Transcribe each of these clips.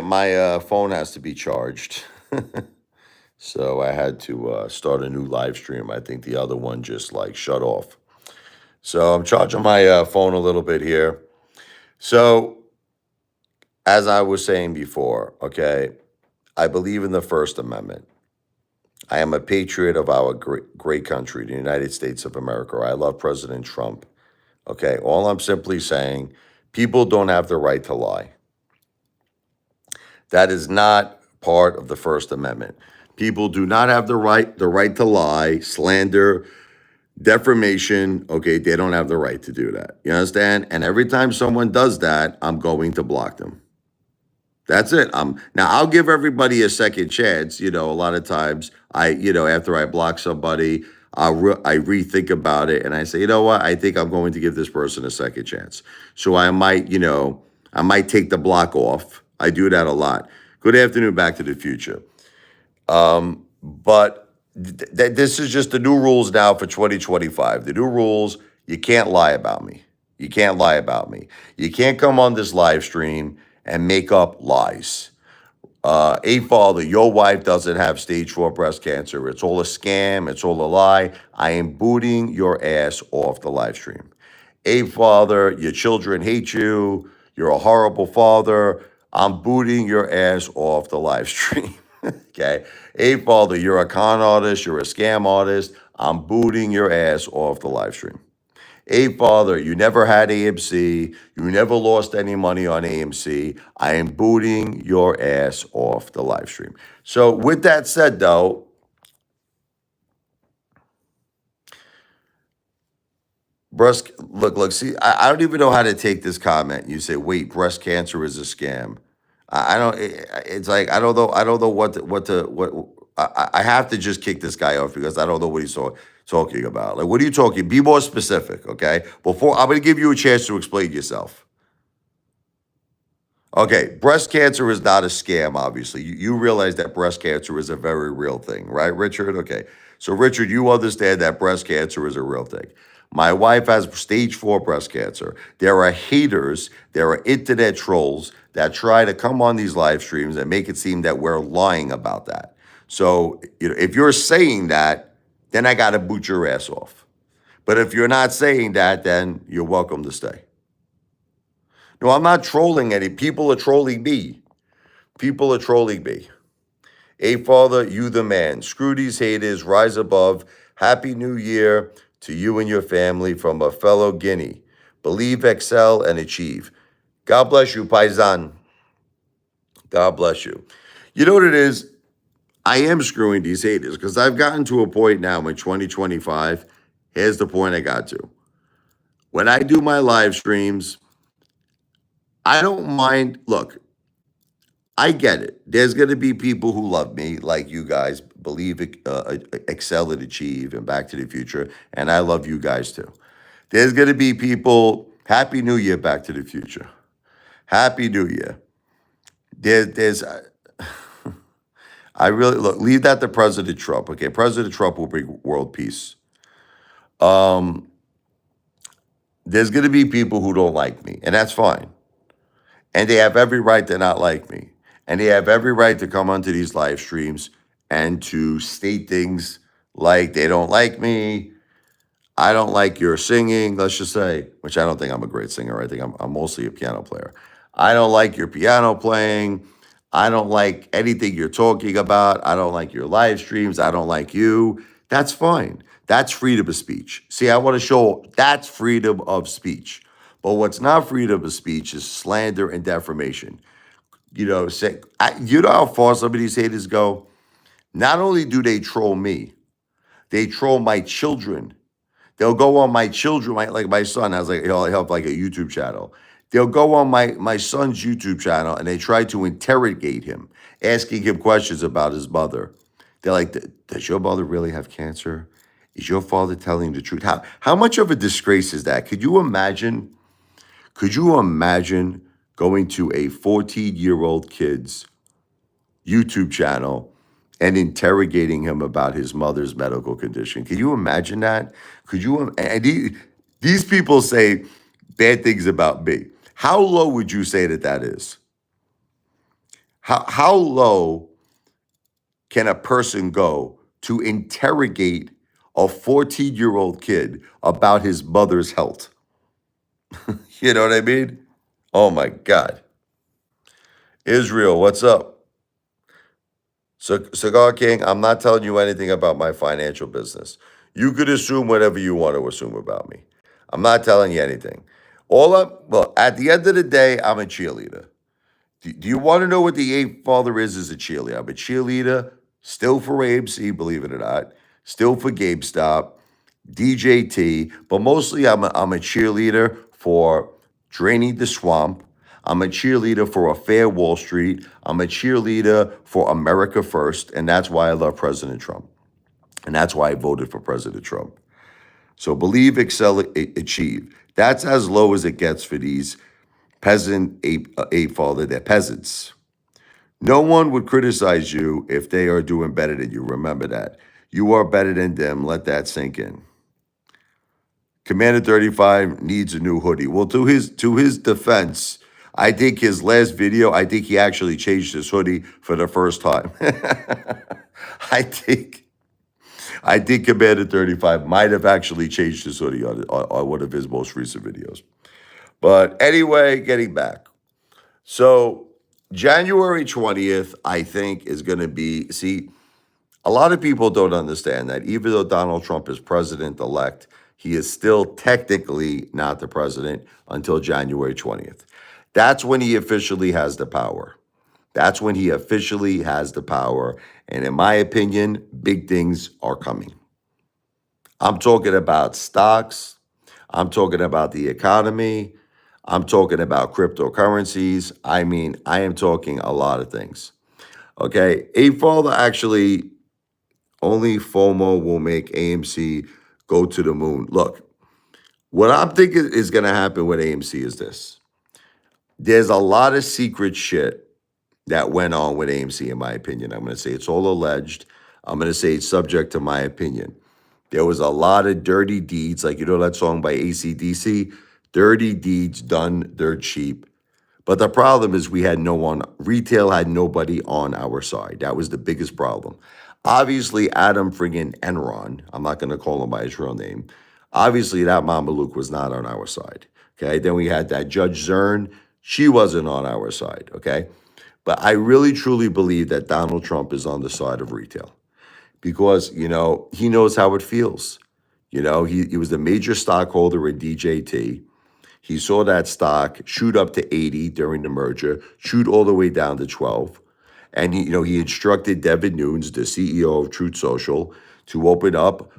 My phone has to be charged. So I had to start a new live stream. I think the other one just like shut off. So I'm charging my phone a little bit here. So, as I was saying before, okay, I believe in the First Amendment. I am a patriot of our great country, the United States of America. I love President Trump. Okay, all I'm simply saying, people don't have the right to lie. That is not part of the First Amendment. People do not have the right to lie, slander, defamation. Okay, they don't have the right to do that. You understand? And every time someone does that, I'm going to block them. That's it. Now I'll give everybody a second chance. A lot of times after I block somebody, I rethink about it and I say, you know what? I think I'm going to give this person a second chance. So I might take the block off. I do that a lot. Good afternoon, Back to the Future. But this is just the new rules now for 2025. The new rules, you can't lie about me. You can't lie about me. You can't come on this live stream and make up lies. Apefather, your wife doesn't have stage 4 breast cancer. It's all a scam. It's all a lie. I am booting your ass off the live stream. Apefather, your children hate you. You're a horrible father. I'm booting your ass off the live stream. Okay. Apefather, you're a con artist. You're a scam artist. I'm booting your ass off the live stream. Apefather, you never had AMC. You never lost any money on AMC. I am booting your ass off the live stream. So, with that said, though, look, see, I don't even know how to take this comment. You say, wait, breast cancer is a scam. I don't, it's like, I don't know what, I have to just kick this guy off because I don't know what he's talking about. Like, what are you talking? Be more specific, okay? Before, I'm going to give you a chance to explain yourself. Okay, breast cancer is not a scam, obviously. You realize that breast cancer is a very real thing, right, Richard? Okay. So, Richard, you understand that breast cancer is a real thing. My wife has stage 4 breast cancer. There are haters, there are internet trolls that try to come on these live streams and make it seem that we're lying about that. So, if you're saying that, then I got to boot your ass off. But if you're not saying that, then you're welcome to stay. No, I'm not trolling any. People are trolling me. People are trolling me. Apefather, you the man. Screw these haters. Rise above. Happy New Year to you and your family from a fellow Guinea. Believe, excel, and achieve. God bless you, Paisan. God bless you. You know what it is? I am screwing these haters because I've gotten to a point now in 2025. Here's the point I got to. When I do my live streams, I don't mind. Look, I get it. There's going to be people who love me, like you guys, believe, excel, and achieve, and Back to the Future. And I love you guys too. There's going to be people, Happy New Year, Back to the Future. Happy New Year. There's, I really, look, leave that to President Trump. Okay. President Trump will bring world peace. Um, there's going to be people who don't like me, and that's fine. And they have every right to not like me. And they have every right to come onto these live streams and to state things like they don't like me. I don't like your singing, let's just say, which I don't think I'm a great singer. I think I'm mostly a piano player. I don't like your piano playing. I don't like anything you're talking about. I don't like your live streams. I don't like you. That's fine. That's freedom of speech. See, I want to show that's freedom of speech. But what's not freedom of speech is slander and defamation. You know how far some of these haters go? Not only do they troll me, they troll my children. They'll go on my children, like my son has he'll have like a YouTube channel. They'll go on my son's YouTube channel and they try to interrogate him, asking him questions about his mother. They're like, does your mother really have cancer? Is your father telling the truth? How much of a disgrace is that? Could you imagine? Could you imagine going to a 14-year-old kid's YouTube channel and interrogating him about his mother's medical condition? Can you imagine that? These people say bad things about me. How low would you say that is? How low can a person go to interrogate a 14-year-old kid about his mother's health? You know what I mean? Oh my God. Israel, what's up? So, Cigar King, I'm not telling you anything about my financial business. You could assume whatever you want to assume about me. I'm not telling you anything. Well, at the end of the day, I'm a cheerleader. Do you want to know what the Apefather is as a cheerleader? I'm a cheerleader, still for AMC, believe it or not, still for GameStop, DJT, but mostly I'm a cheerleader for draining the swamp. I'm a cheerleader for a fair Wall Street. I'm a cheerleader for America first, and that's why I love President Trump. And that's why I voted for President Trump. So believe, excel, achieve. That's as low as it gets for these ape father. They're peasants. No one would criticize you if they are doing better than you. Remember that. You are better than them. Let that sink in. Commander 35 needs a new hoodie. Well, to his defense, I think his last video, I think he actually changed his hoodie for the first time. I think I think Commander 35 might have actually changed his hoodie on one of his most recent videos. But anyway, getting back. So January 20th, I think, is going to be, see, a lot of people don't understand that even though Donald Trump is president-elect, he is still technically not the president until January 20th. That's when he officially has the power. That's when he officially has the power. And in my opinion, big things are coming. I'm talking about stocks. I'm talking about the economy. I'm talking about cryptocurrencies. I mean, I am talking a lot of things. Okay. Apefather actually, only FOMO will make AMC go to the moon. Look, what I'm thinking is going to happen with AMC is this. There's a lot of secret shit that went on with AMC, in my opinion. I'm going to say it's all alleged. I'm going to say it's subject to my opinion. There was a lot of dirty deeds, like you know that song by AC/DC, dirty deeds done dirt cheap. But the problem is retail had nobody on our side. That was the biggest problem. Obviously, Adam friggin' Enron, I'm not going to call him by his real name. Obviously, that Mama Luke was not on our side. Okay. Then we had that Judge Zern. She wasn't on our side. Okay. But I really truly believe that Donald Trump is on the side of retail because, he knows how it feels. He was the major stockholder in DJT. He saw that stock shoot up to 80 during the merger, shoot all the way down to 12. And he instructed Devin Nunes, the CEO of Truth Social, to open up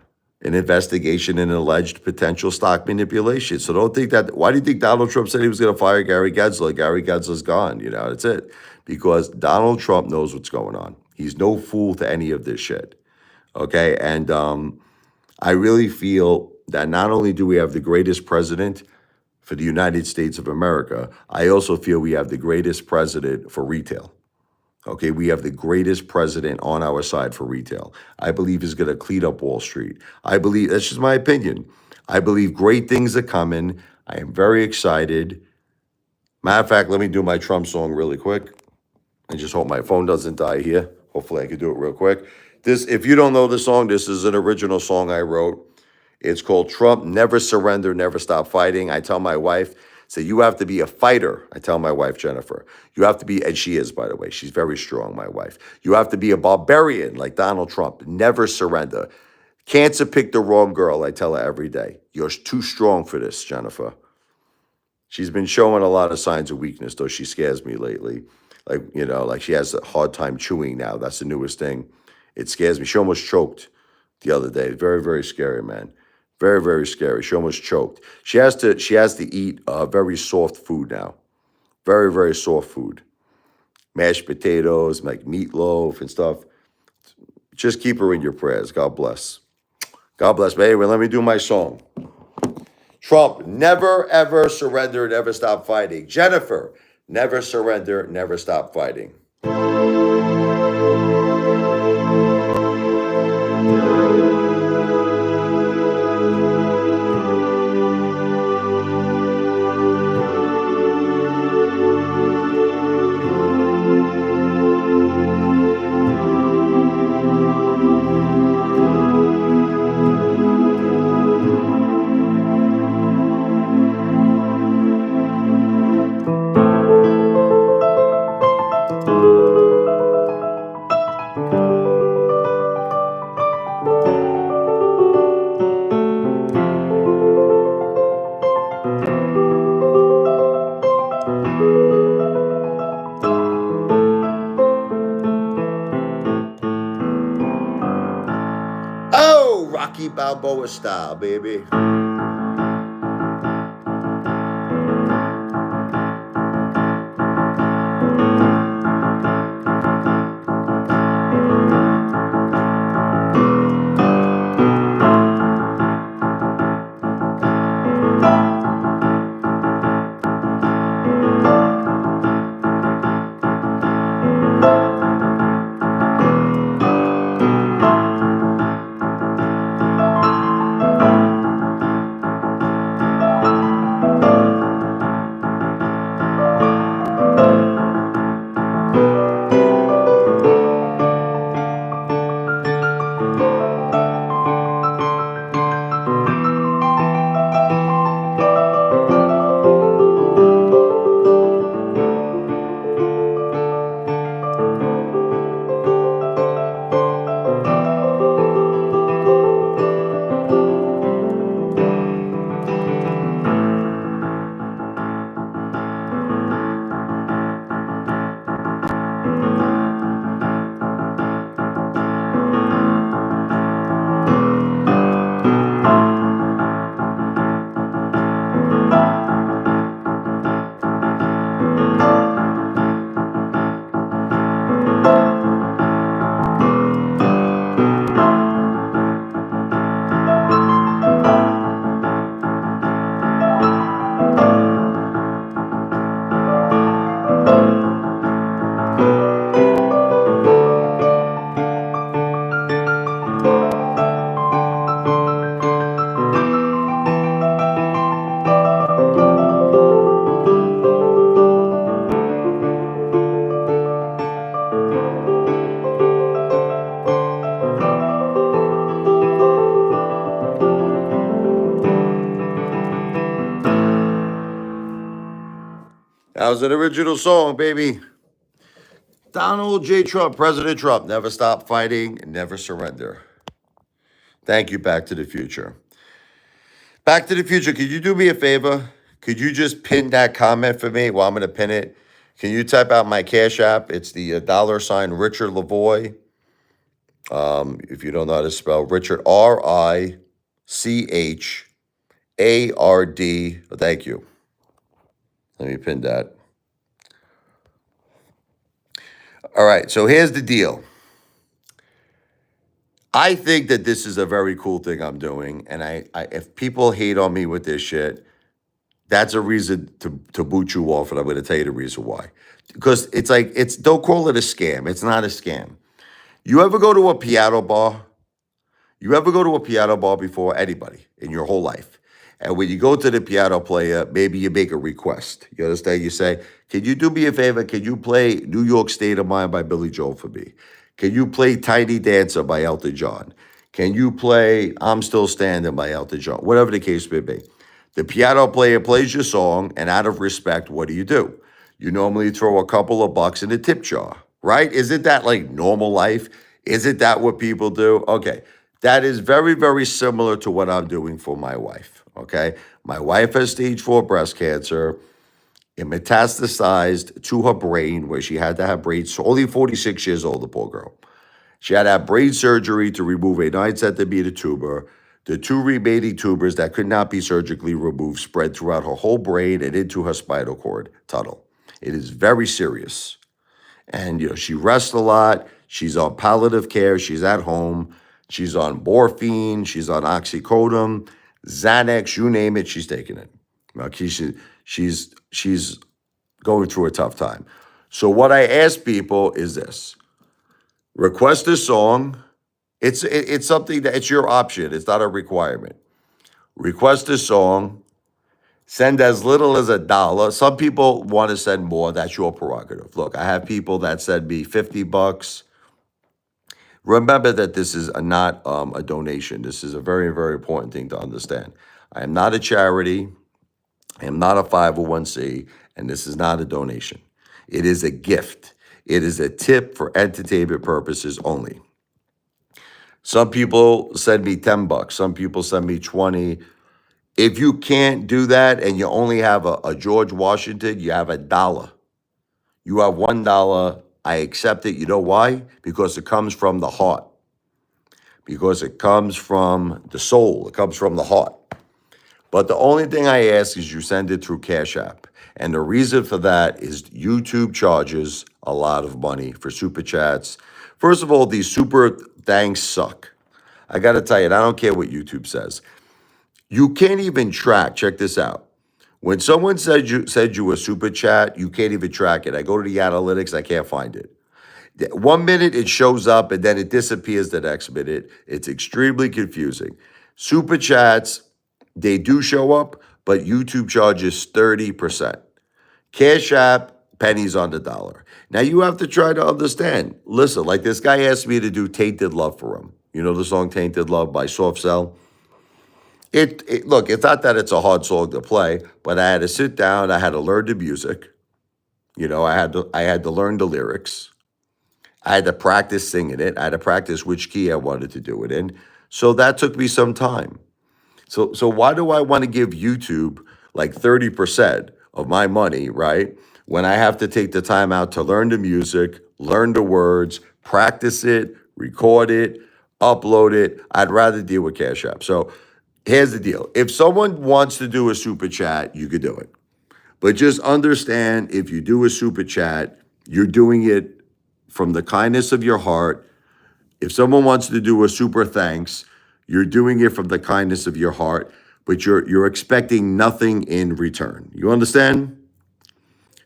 an investigation in alleged potential stock manipulation. So don't think that. Why do you think Donald Trump said he was going to fire Gary Gensler? Gary Gensler's gone. That's it. Because Donald Trump knows what's going on. He's no fool to any of this shit. Okay. And I really feel that not only do we have the greatest president for the United States of America, I also feel we have the greatest president for retail. Okay, we have the greatest president on our side for retail. I believe he's going to clean up Wall Street. I believe, that's just my opinion. I believe great things are coming. I am very excited. Matter of fact, let me do my Trump song really quick. I just hope my phone doesn't die here. Hopefully I can do it real quick. If you don't know the song, this is an original song I wrote. It's called Trump, Never Surrender, Never Stop Fighting. I tell my wife, you have to be a fighter. I tell my wife, Jennifer, you have to be, and she is, by the way, she's very strong, my wife. You have to be a barbarian like Donald Trump. Never surrender. Cancer picked the wrong girl, I tell her every day. You're too strong for this, Jennifer. She's been showing a lot of signs of weakness, though she scares me lately. Like she has a hard time chewing now. That's the newest thing. It scares me. She almost choked the other day. Very, very scary, man. Very, very scary. She almost choked. She has to eat very soft food now. Very, very soft food. Mashed potatoes, like meatloaf and stuff. Just keep her in your prayers. God bless. God bless. But anyway, let me do my song. Trump, never, ever surrender, never stop fighting. Jennifer, never surrender, never stop fighting. Rocky Balboa style, baby. That was an original song, baby. Donald J. Trump, President Trump, never stop fighting, never surrender. Thank you, Back to the Future. Back to the Future, could you do me a favor? Could you just pin that comment for me? Well, I'm going to pin it. Can you type out my Cash App? It's the $ Richard Lavoie. If you don't know how to spell Richard, RICHARD. Thank you. Let me pin that. All right, so here's the deal. I think that this is a very cool thing I'm doing, and I if people hate on me with this shit, that's a reason to boot you off, and I'm going to tell you the reason why. Because it's like don't call it a scam. It's not a scam. You ever go to a piano bar? You ever go to a piano bar before? Anybody in your whole life? And when you go to the piano player, maybe you make a request. You understand? You say, "Can you do me a favor? Can you play New York State of Mind by Billy Joel for me? Can you play Tiny Dancer by Elton John? Can you play I'm Still Standing by Elton John?" Whatever the case may be. The piano player plays your song, and out of respect, what do? You normally throw a couple of bucks in a tip jar, right? Isn't that like normal life? Isn't that what people do? Okay. That is very, very similar to what I'm doing for my wife, okay? My wife has stage 4 breast cancer. It metastasized to her brain where she had to have brain, so only 46 years old, the poor girl. She had to have brain surgery to remove a 9-centimeter tumor. The 2 remaining tumors that could not be surgically removed spread throughout her whole brain and into her spinal cord tunnel. It is very serious. And, she rests a lot. She's on palliative care. She's at home. She's on morphine. She's on oxycodone, Xanax, you name it, she's taking it. Okay, she's going through a tough time. So what I ask people is this. Request a song. It's something that it's your option. It's not a requirement. Request a song. Send as little as $1. Some people want to send more. That's your prerogative. Look, I have people that send me $50. Remember that this is not a donation. This is a very, very important thing to understand. I am not a charity. I am not a 501c, and this is not a donation. It is a gift. It is a tip for entertainment purposes only. Some people send me $10. Some people send me $20. If you can't do that and you only have a George Washington, you have $1. You have $1. I accept it. You know why? Because it comes from the heart. because it comes from the soul, it comes from the heart. But the only thing I ask is you send it through Cash App. And the reason for that is YouTube charges a lot of money for super chats. First of all, these super thanks suck. I got to tell you, and I don't care what YouTube says. You can't even track. Check this out. When someone said you a super chat, you can't even track it. I go to the analytics, I can't find it. 1 minute it shows up and then it disappears the next minute. It's extremely confusing. Super chats, they do show up, but YouTube charges 30%. Cash App, pennies on the dollar. Now you have to try to understand. Listen, like this guy asked me to do Tainted Love for him. You know the song Tainted Love by Soft Cell? Look, it's not that it's a hard song to play, but I had to sit down, I had to learn the music. You know, I had to learn the lyrics. I had to practice singing it. I had to practice which key I wanted to do it in. So that took me some time. So why do I want to give YouTube like 30% of my money, right? When I have to take the time out to learn the music, learn the words, practice it, record it, upload it. I'd rather deal with Cash App. So here's the deal. If someone wants to do a super chat, you could do it. But just understand, if you do a super chat, you're doing it from the kindness of your heart. If someone wants to do a super thanks, you're doing it from the kindness of your heart, but you're expecting nothing in return. You understand?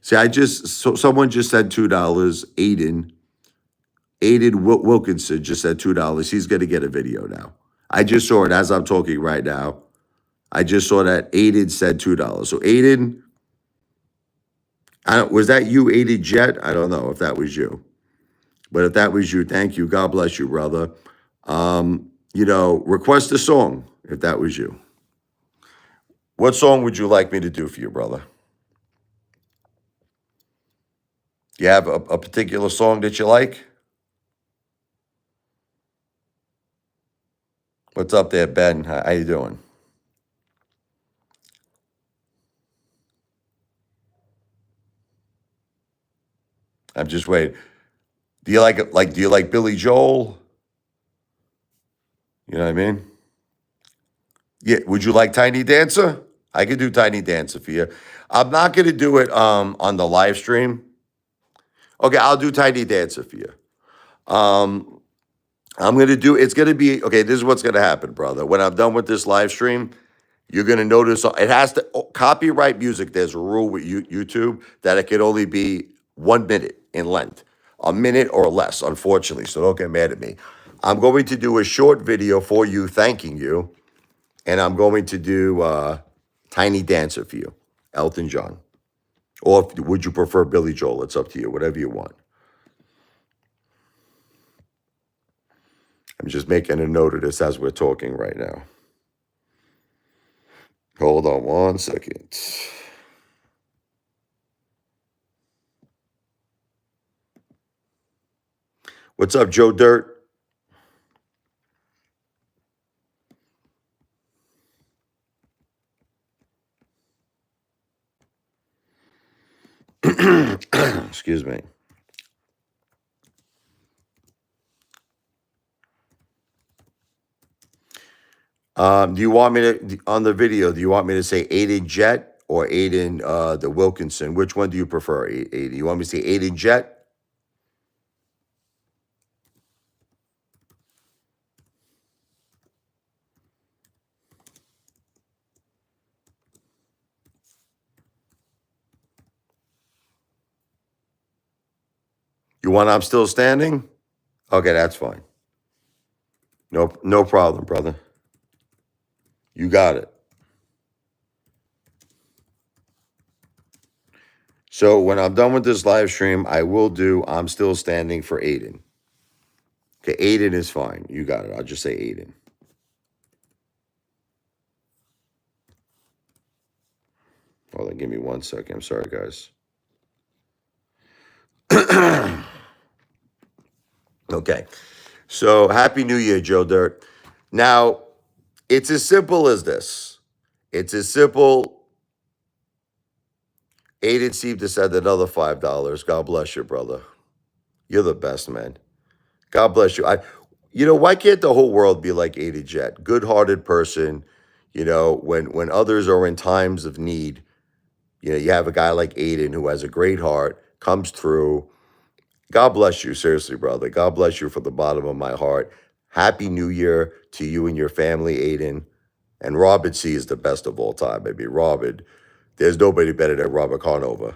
See, someone just said $2. Aiden Wilkinson just said $2. He's going to get a video now. I just saw it as I'm talking right now. I just saw that Aiden said $2. So Aiden, was that you, Aiden Jet? I don't know if that was you. But if that was you, thank you. God bless you, brother. Request a song if that was you. What song would you like me to do for you, brother? Do you have a particular song that you like? What's up there, Ben? How you doing? I'm just waiting. Do you like Billy Joel? You know what I mean? Yeah. Would you like Tiny Dancer? I could do Tiny Dancer for you. I'm not gonna do it on the live stream. Okay, I'll do Tiny Dancer for you. It's gonna be, okay, this is what's gonna happen, brother. When I'm done with this live stream, you're gonna notice it has to, copyright music, there's a rule with YouTube that it can only be 1 minute in length. A minute or less, unfortunately, so don't get mad at me. I'm going to do a short video for you thanking you, and I'm going to do Tiny Dancer for you, Elton John. Or would you prefer Billy Joel? It's up to you, whatever you want. I'm just making a note of this as we're talking right now. Hold on 1 second. What's up, Joe Dirt? Excuse me. Do you want me to, on the video, do you want me to say Aiden Jet or Aiden the Wilkinson? Which one do you prefer, Aiden? You want me to say Aiden Jet? You want I'm still standing? Okay, that's fine. No problem, brother. You got it. So when I'm done with this live stream, I will do I'm still standing for Aiden. Okay, Aiden is fine. You got it. I'll just say Aiden. Hold on, give me 1 second. I'm sorry, guys. Okay. So Happy New Year, Joe Dirt. Now, it's as simple as this. It's as simple. Aiden seemed to send another $5. God bless you, brother. You're the best, man. God bless you. Why can't the whole world be like Ada Jet? Good-hearted person, when others are in times of need, you have a guy like Aiden who has a great heart, comes through. God bless you, seriously, brother. God bless you from the bottom of my heart. Happy New Year to you and your family, Aiden. And Robert C is the best of all time, baby. Robert, there's nobody better than Robert Carnova.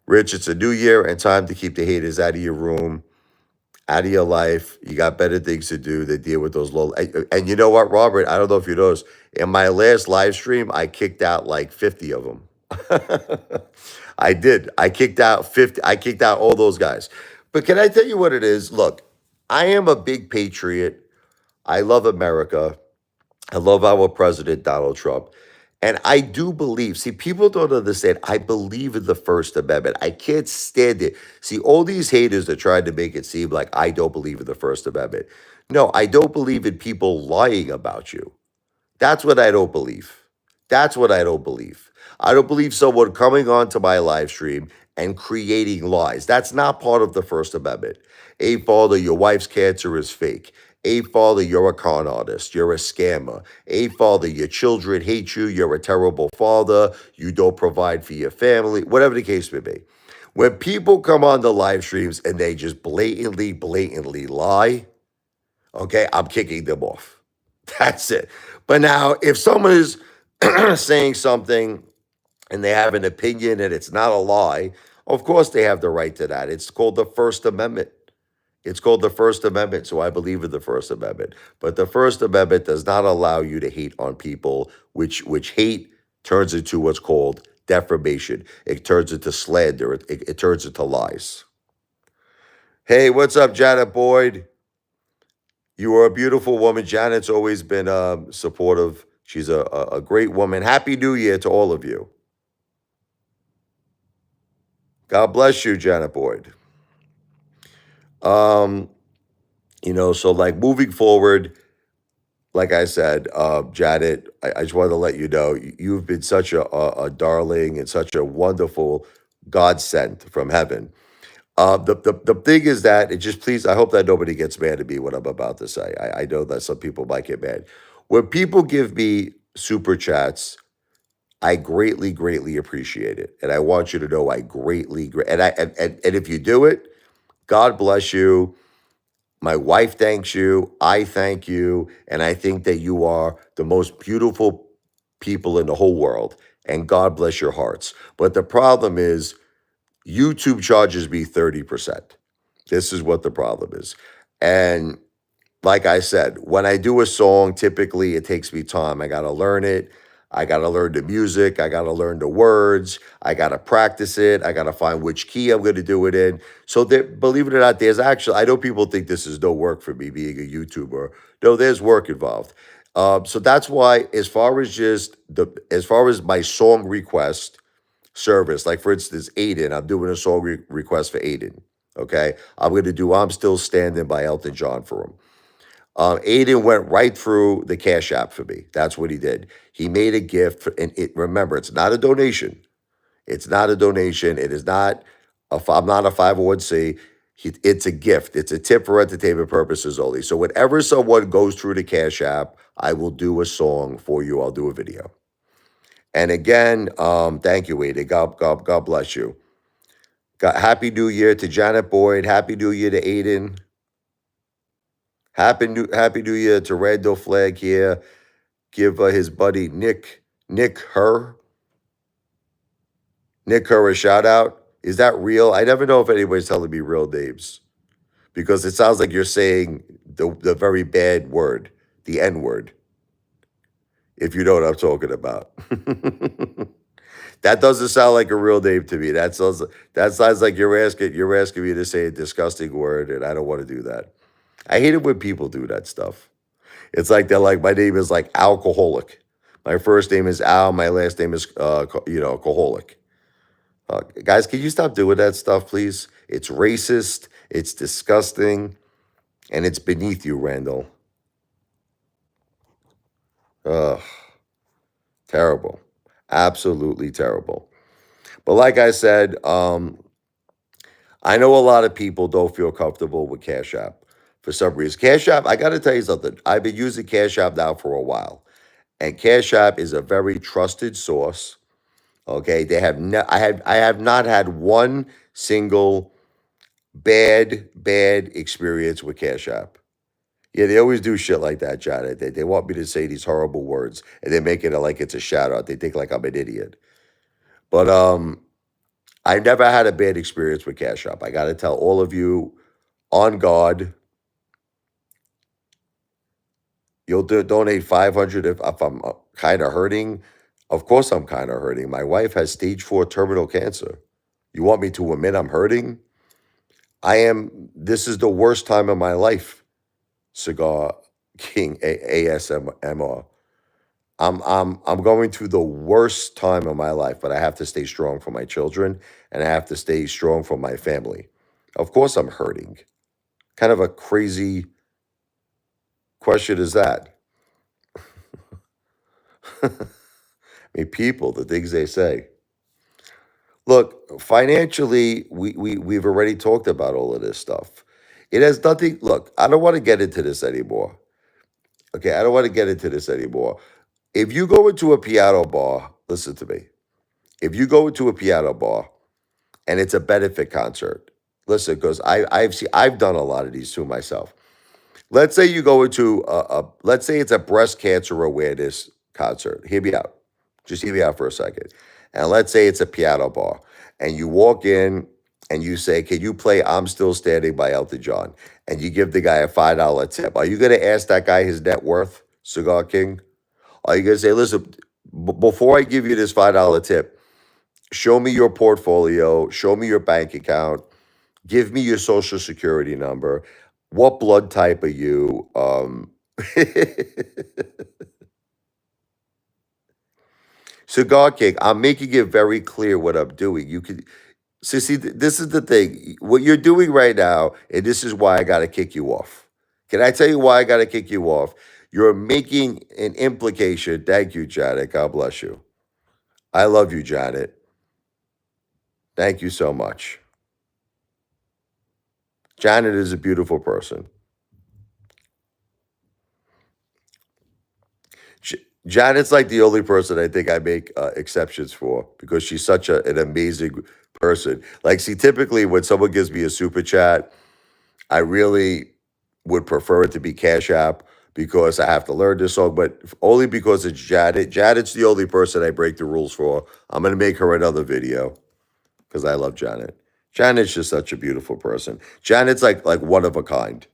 Rich, it's a new year and time to keep the haters out of your room, out of your life. You got better things to do than deal with those low. And you know what, Robert? I don't know if you noticed. In my last live stream, I kicked out like 50 of them. I did. I kicked out 50. I kicked out all those guys. But can I tell you what it is? Look, I am a big patriot. I love America. I love our president, Donald Trump. And I do believe, see, people don't understand. I believe in the First Amendment. I can't stand it. See, all these haters that tried to make it seem like I don't believe in the First Amendment. No, I don't believe in people lying about you. That's what I don't believe. That's what I don't believe. I don't believe someone coming onto my live stream and creating lies. That's not part of the First Amendment. Father, your wife's cancer is fake. Father, you're a con artist. You're a scammer. Father, your children hate you. You're a terrible father. You don't provide for your family, whatever the case may be. When people come on the live streams and they just blatantly lie, okay, I'm kicking them off. That's it. But now, if someone is saying something and they have an opinion and it's not a lie, of course they have the right to that. It's called the First Amendment. It's called the First Amendment. So I believe in the First Amendment. But the First Amendment does not allow you to hate on people, which hate turns into what's called defamation. It turns into slander. It turns into lies. Hey, what's up, Janet Boyd? You are a beautiful woman. Janet's always been supportive. She's a great woman. Happy New Year to all of you. God bless you, Janet Boyd. So like moving forward, like I said, Janet, I just wanted to let you know you've been such a darling and such a wonderful godsend from heaven. The thing is that it just please, I hope that nobody gets mad at me what I'm about to say. I know that some people might get mad. When people give me super chats, I greatly appreciate it. And I want you to know I and if you do it, God bless you. My wife thanks you. I thank you. And I think that you are the most beautiful people in the whole world. And God bless your hearts. But the problem is YouTube charges me 30%. This is what the problem is. And like I said, when I do a song, typically it takes me time. I got to learn it. I got to learn the music. I got to learn the words. I got to practice it. I got to find which key I'm going to do it in. So believe it or not, there's actually, I know people think this is no work for me being a YouTuber. No, there's work involved. So that's why, as far as my song request service, like for instance, Aiden, I'm doing a song request for Aiden. Okay. I'm going to do I'm Still Standing by Elton John for him. Aiden went right through the Cash App for me. That's what he did. He made a gift, and remember, it's not a donation. It's not a donation. It is not. I'm not a 501c. It's a gift. It's a tip for entertainment purposes only. So whenever someone goes through the Cash App, I will do a song for you. I'll do a video. And again, thank you, Aiden. God bless you. Happy New Year to Janet Boyd. Happy New Year to Aiden. Happy New Year to Randall Flagg here. Give his buddy Nick Her a shout out. Is that real? I never know if anybody's telling me real names because it sounds like you're saying the very bad word, the N word, if you know what I'm talking about. That doesn't sound like a real name to me. That sounds like you're asking me to say a disgusting word, and I don't want to do that. I hate it when people do that stuff. It's like they're like, my name is like alcoholic. My first name is Al. My last name is, alcoholic. Guys, can you stop doing that stuff, please? It's racist. It's disgusting. And it's beneath you, Randall. Ugh, terrible. Absolutely terrible. But like I said, I know a lot of people don't feel comfortable with Cash App. for some reason. Cash App, I got to tell you something. I've been using Cash App now for a while, and Cash App is a very trusted source. Okay, they have no, I have not had one single bad experience with Cash App. Yeah, they always do shit like that, John. They want me to say these horrible words, and they make it like it's a shout out. They think like I'm an idiot. But I never had a bad experience with Cash App. I got to tell all of you, on guard. You'll donate 500 if I'm kind of hurting. Of course, I'm kind of hurting. My wife has stage 4 terminal cancer. You want me to admit I'm hurting? I am. This is the worst time of my life, Cigar King ASMR. I'm going through the worst time of my life, but I have to stay strong for my children and I have to stay strong for my family. Of course, I'm hurting. Kind of a crazy question is that? I mean, people, the things they say. Look, financially, we've already talked about all of this stuff. It has nothing. Look, I don't want to get into this anymore. Okay, I don't want to get into this anymore. If you go into a piano bar, listen to me. If you go into a piano bar and it's a benefit concert, listen, because I've done a lot of these too myself. Let's say you go into let's say it's a breast cancer awareness concert. Hear me out. Just hear me out for a second. And let's say it's a piano bar, and you walk in and you say, "Can you play I'm Still Standing" by Elton John? And you give the guy a $5 tip. Are you going to ask that guy his net worth, Cigar King? Are you going to say, "Listen, before I give you this $5 tip, show me your portfolio, show me your bank account, give me your social security number. What blood type are you?" Cigar King, I'm making it very clear what I'm doing. You can see, this is the thing. What you're doing right now, and this is why I got to kick you off. Can I tell you why I got to kick you off? You're making an implication. Thank you, Janet. God bless you. I love you, Janet. Thank you so much. Janet is a beautiful person. Janet's like the only person I think I make exceptions for because she's such an amazing person. Like, see, typically when someone gives me a super chat, I really would prefer it to be Cash App because I have to learn this song, but only because it's Janet. Janet's the only person I break the rules for. I'm going to make her another video because I love Janet. Janet's just such a beautiful person. Janet's like one of a kind.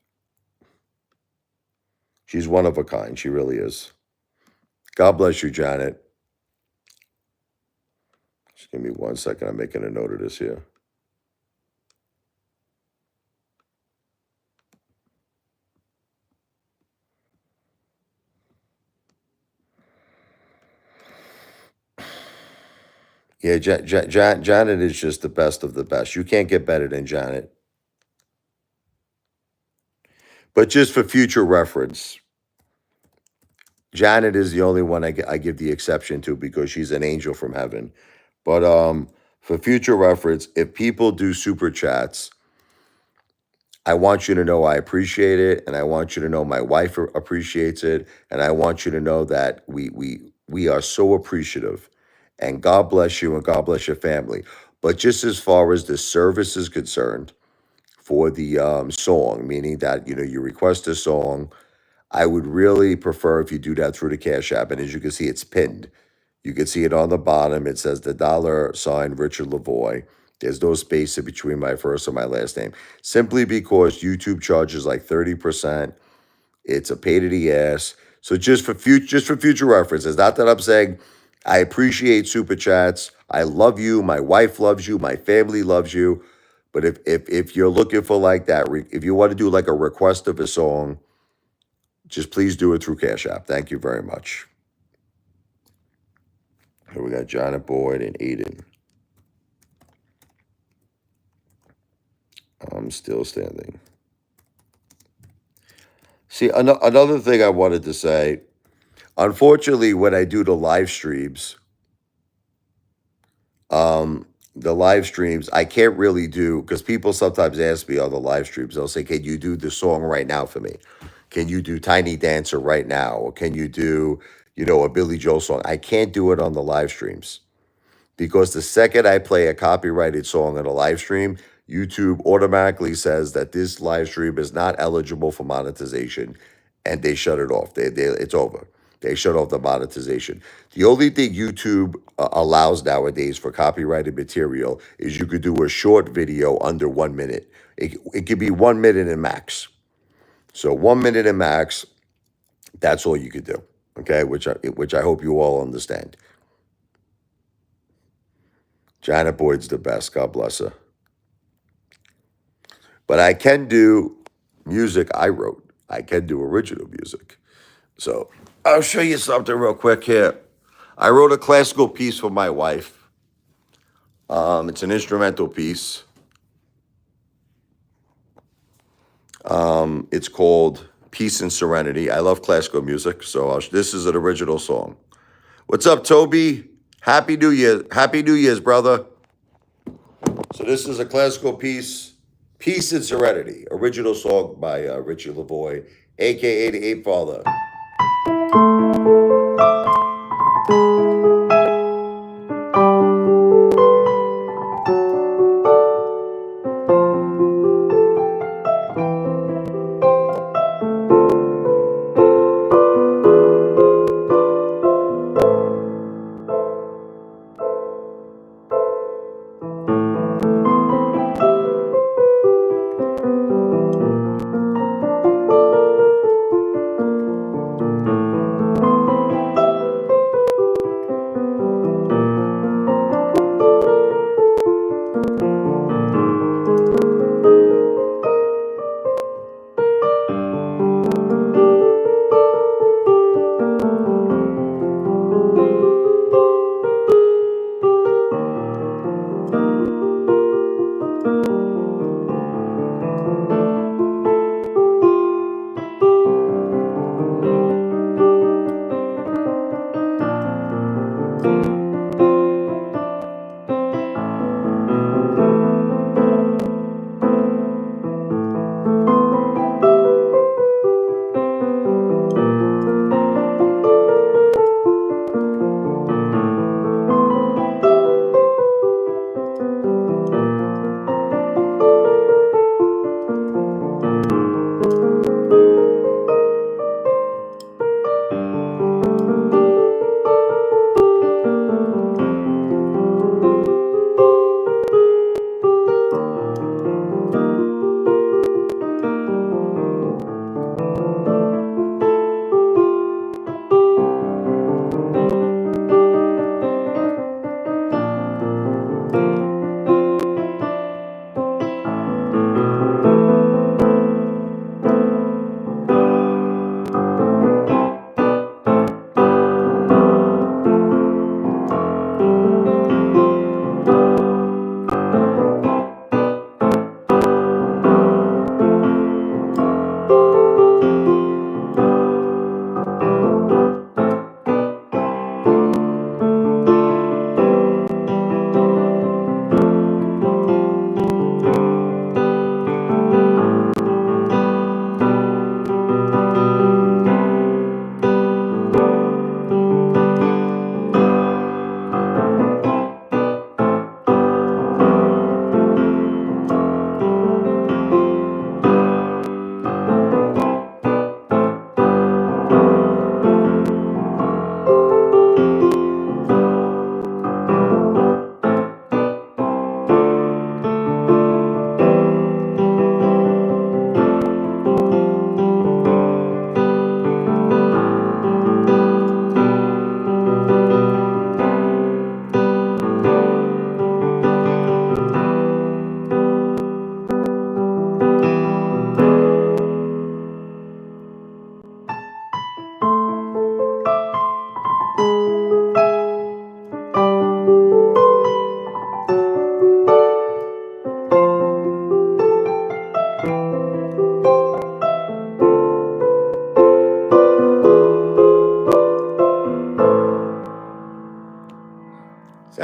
She's one of a kind. She really is. God bless you, Janet. Just give me 1 second. I'm making a note of this here. Yeah, Janet is just the best of the best. You can't get better than Janet. But just for future reference, Janet is the only one I give the exception to because she's an angel from heaven. But for future reference, if people do super chats, I want you to know I appreciate it, and I want you to know my wife appreciates it, and I want you to know that we are so appreciative. And God bless you, and God bless your family. But just as far as the service is concerned, for the song, meaning that you request a song, I would really prefer if you do that through the Cash App. And as you can see, it's pinned. You can see it on the bottom. It says the $ Richard Lavoie. There's no space in between my first and my last name. Simply because YouTube charges like 30%. It's a pain in the ass. So just for future reference, it's not that I'm saying I appreciate super chats. I love you. My wife loves you. My family loves you. But if you're looking for like that, if you want to do like a request of a song, just please do it through Cash App. Thank you very much. Here we got Janet Boyd and Aiden. I'm still standing. See, another thing I wanted to say, unfortunately, when I do the live streams, the live streams, I can't really do, because people sometimes ask me on the live streams, they'll say, can you do the song right now for me? Can you do Tiny Dancer right now? Or can you do, a Billy Joel song? I can't do it on the live streams because the second I play a copyrighted song on a live stream, YouTube automatically says that this live stream is not eligible for monetization, and they shut it off. It's over. They shut off the monetization. The only thing YouTube allows nowadays for copyrighted material is you could do a short video under 1 minute. It could be 1 minute and max. So 1 minute and max, that's all you could do. Okay, which I hope you all understand. Janet Boyd's the best. God bless her. But I can do music I wrote. I can do original music. So I'll show you something real quick here. I wrote a classical piece for my wife. It's an instrumental piece. It's called Peace and Serenity. I love classical music, so this is an original song. What's up, Toby? Happy New Year. Happy New Year's, brother. So this is a classical piece, Peace and Serenity, original song by Richie Lavoie, a.k.a. the Apefather.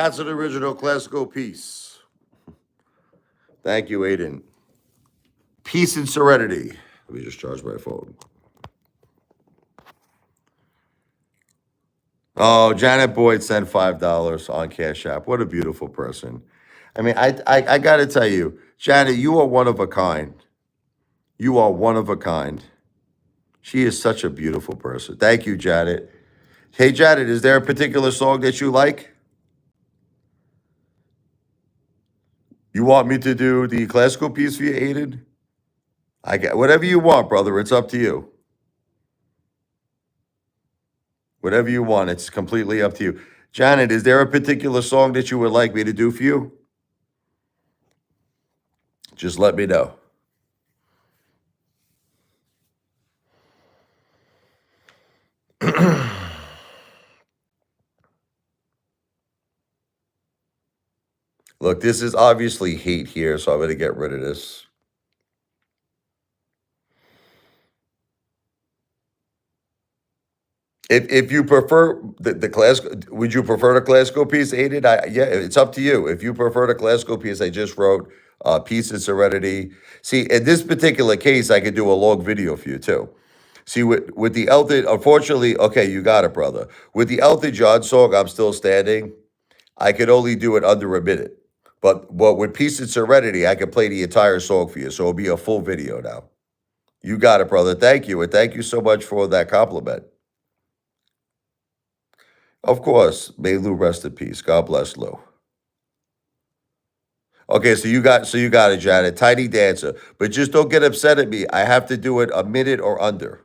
That's an original classical piece. Thank you, Aiden. Peace and Serenity. Let me just charge my phone. Oh, Janet Boyd sent $5 on Cash App. What a beautiful person. I mean, I got to tell you, Janet, you are one of a kind. You are one of a kind. She is such a beautiful person. Thank you, Janet. Hey, Janet, is there a particular song that you like? You want me to do the classical piece for you, Aiden? I get whatever you want, brother. It's up to you. Whatever you want. It's completely up to you. Janet, is there a particular song that you would like me to do for you? Just let me know. Look, this is obviously hate here, so I'm going to get rid of this. If you prefer the class, would you prefer the classical piece, Aiden? Yeah, it's up to you. If you prefer the classical piece, I just wrote Peace and Serenity. See, in this particular case, I could do a long video for you too. See, with the Elton, unfortunately, okay, you got it, brother. With the Elton John song, I'm Still Standing, I could only do it under a minute. But with Peace and Serenity, I could play the entire song for you. So it'll be a full video now. You got it, brother. Thank you. And thank you so much for that compliment. Of course. May Lou rest in peace. God bless Lou. Okay, so you got it, Janet. Tiny Dancer. But just don't get upset at me. I have to do it a minute or under.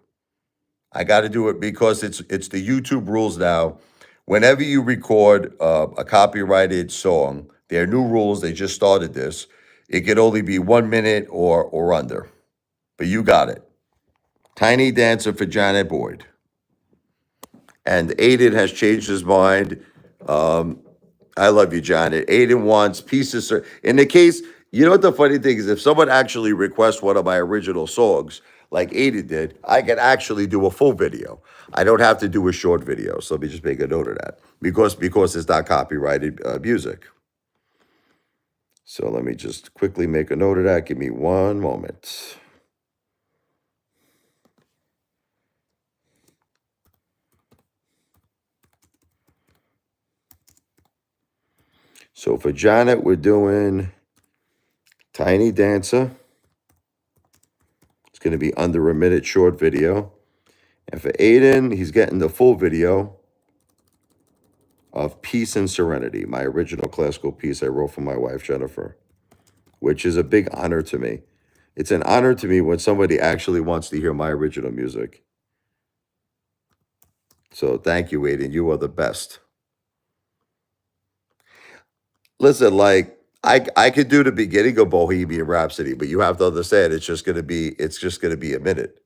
I got to do it because it's the YouTube rules now. Whenever you record a copyrighted song, there are new rules. They just started this. It can only be 1 minute or under. But you got it. Tiny Dancer for Janet Boyd. And Aiden has changed his mind. I love you, Janet. Aiden wants pieces. In the case, you know what the funny thing is? If someone actually requests one of my original songs, like Aiden did, I can actually do a full video. I don't have to do a short video. So let me just make a note of that because it's not copyrighted music. So let me just quickly make a note of that. Give me one moment. So for Janet, we're doing Tiny Dancer. It's going to be under a minute short video. And for Aiden, he's getting the full video of Peace and Serenity, my original classical piece I wrote for my wife, Jennifer, which is a big honor to me. It's an honor to me when somebody actually wants to hear my original music. So thank you, Aiden. You are the best. Listen, like I could do the beginning of Bohemian Rhapsody, but you have to understand it's just gonna be a minute.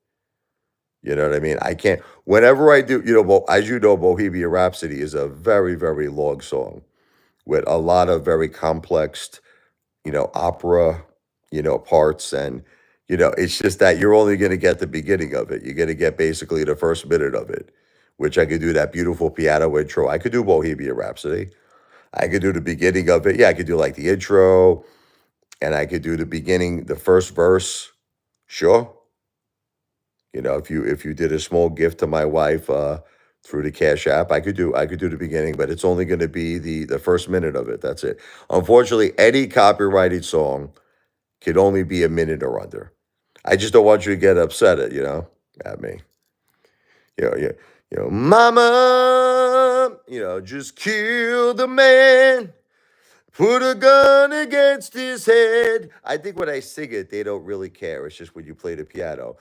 You know what I mean? I can't. Whenever I do, as you know, Bohemian Rhapsody is a very, very long song with a lot of very complex, opera, parts, and it's just that you're only going to get the beginning of it. You're going to get basically the first minute of it, which I could do that beautiful piano intro. I could do Bohemian Rhapsody. I could do the beginning of it. Yeah, I could do like the intro, and I could do the beginning, the first verse. Sure. If you did a small gift to my wife through the Cash App, I could do the beginning, but it's only going to be the first minute of it. That's it. Unfortunately, any copyrighted song could only be a minute or under. I just don't want you to get upset at me. Mama, just kill the man. Put a gun against his head. I think when I sing it, they don't really care. It's just when you play the piano.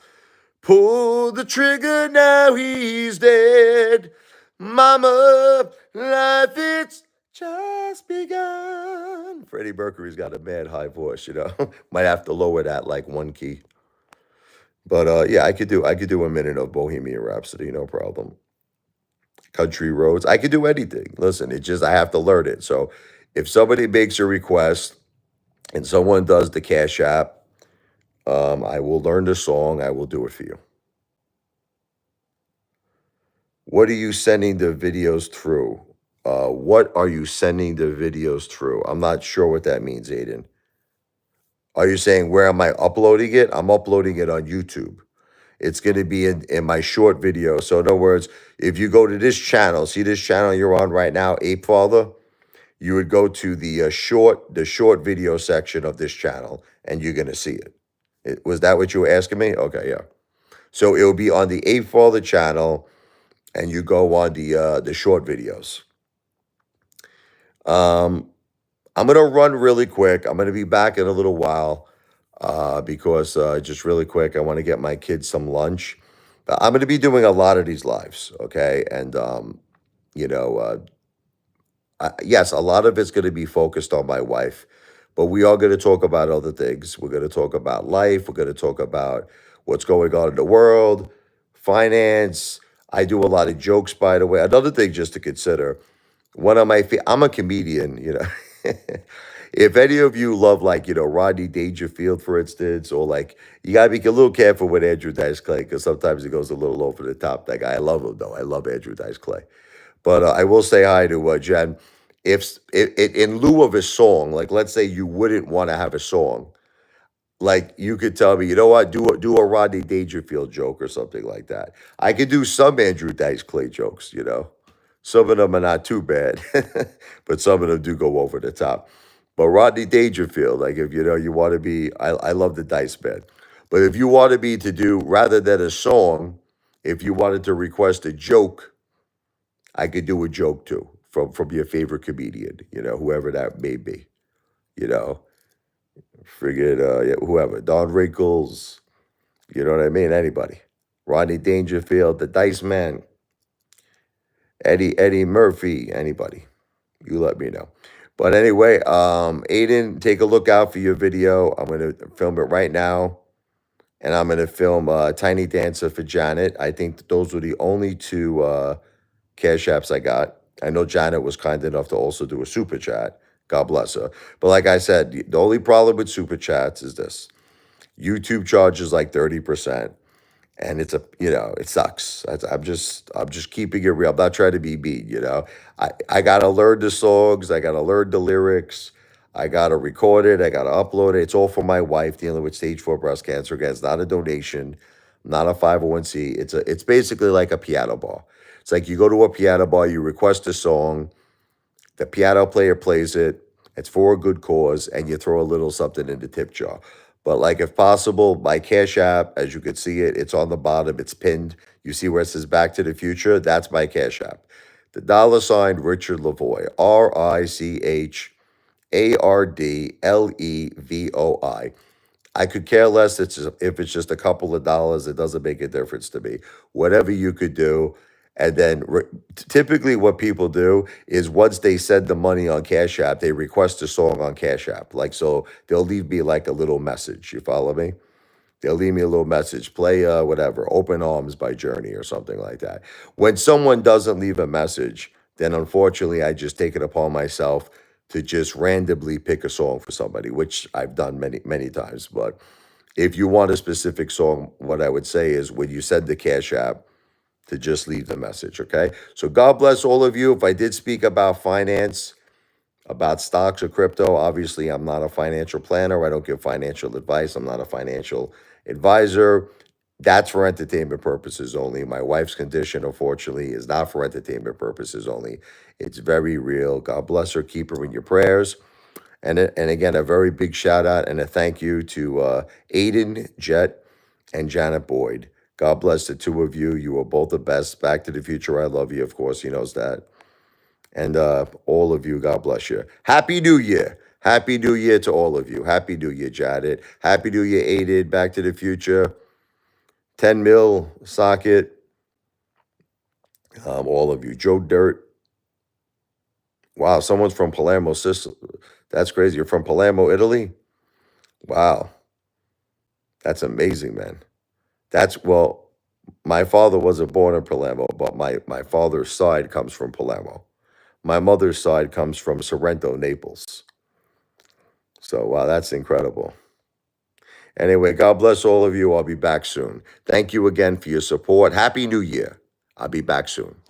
Pull the trigger, now he's dead. Mama, life it's just begun. Freddie Mercury's got a mad high voice, Might have to lower that like one key. But yeah, I could do a minute of Bohemian Rhapsody, no problem. Country Roads, I could do anything. Listen, it's just I have to learn it. So if somebody makes a request and someone does the Cash App, I will learn the song. I will do it for you. What are you sending the videos through? What are you sending the videos through? I'm not sure what that means, Aiden. Are you saying where am I uploading it? I'm uploading it on YouTube. It's going to be in my short video. So in other words, if you go to this channel, see this channel you're on right now, Apefather, you would go to the short video section of this channel, and you're going to see it. Was that what you were asking me? Okay, yeah. So it will be on the Apefather channel, and you go on the short videos. I'm gonna run really quick. I'm gonna be back in a little while because just really quick, I want to get my kids some lunch. I'm gonna be doing a lot of these lives, okay? And you know, yes, a lot of it's gonna be focused on my wife, but we are gonna talk about other things. We're gonna talk about life. We're gonna talk about what's going on in the world, finance. I do a lot of jokes, by the way. Another thing just to consider, one of my I'm a comedian, you know. If any of you love, like, Rodney Dangerfield, for instance, or like, you gotta be a little careful with Andrew Dice Clay because sometimes he goes a little over the top. That guy, I love him though. I love Andrew Dice Clay. But I will say hi to Jen. If in lieu of a song, like let's say you wouldn't want to have a song, like you could tell me, you know what, do a Rodney Dangerfield joke or something like that. I could do some Andrew Dice Clay jokes, Some of them are not too bad, but some of them do go over the top. But Rodney Dangerfield, like if you want to be, I love the Dice Man. But if you want to be to do rather than a song, if you wanted to request a joke, I could do a joke too from your favorite comedian, whoever that may be, you know, yeah, whoever, Don Wrinkles, you know what I mean? Anybody, Rodney Dangerfield, the Dice Man, Eddie Murphy, anybody. You let me know. But anyway, Aiden, take a look out for your video. I'm gonna film it right now, and I'm gonna film Tiny Dancer for Janet. I think those were the only two cash apps I got. I know Janet was kind enough to also do a super chat. God bless her. But like I said, the only problem with super chats is this: YouTube charges like 30%. And it sucks. I'm just keeping it real. I'm not trying to be mean. I gotta learn the songs. I gotta learn the lyrics. I gotta record it. I gotta upload it. It's all for my wife dealing with stage 4 breast cancer. Again, it's not a donation, not a 501c. It's basically like a piano bar. It's like you go to a piano bar, you request a song, the piano player plays it. It's for a good cause, and you throw a little something in the tip jar. But like, if possible, my Cash App, as you can see it's on the bottom. It's pinned. You see where it says Back to the Future? That's my Cash App. The $ Richard Lavoie, RICHARDLEVOI. I could care less if it's just a couple of dollars. It doesn't make a difference to me. Whatever you could do. And then typically what people do is once they send the money on Cash App, they request a song on Cash App. Like, so they'll leave me like a little message. You follow me? They'll leave me a little message. Play whatever, Open Arms by Journey or something like that. When someone doesn't leave a message, then unfortunately I just take it upon myself to just randomly pick a song for somebody, which I've done many, many times. But if you want a specific song, what I would say is when you send the Cash App, to just leave the message, okay? So God bless all of you. If I did speak about finance, about stocks or crypto, obviously I'm not a financial planner. I don't give financial advice. I'm not a financial advisor. That's for entertainment purposes only. My wife's condition, unfortunately, is not for entertainment purposes only. It's very real. God bless her. Keep her in your prayers. And again, a very big shout out and a thank you to Aiden, Jet, and Janet Boyd. God bless the two of you. You are both the best. Back to the Future. I love you. Of course, he knows that. And all of you, God bless you. Happy New Year. Happy New Year to all of you. Happy New Year, Janet. Happy New Year, Aiden. Back to the Future. 10 mil socket. All of you. Joe Dirt. Wow, someone's from Palermo, Sicily. That's crazy. You're from Palermo, Italy? Wow. That's amazing, man. Well, my father wasn't born in Palermo, but my father's side comes from Palermo. My mother's side comes from Sorrento, Naples. So, wow, that's incredible. Anyway, God bless all of you. I'll be back soon. Thank you again for your support. Happy New Year. I'll be back soon.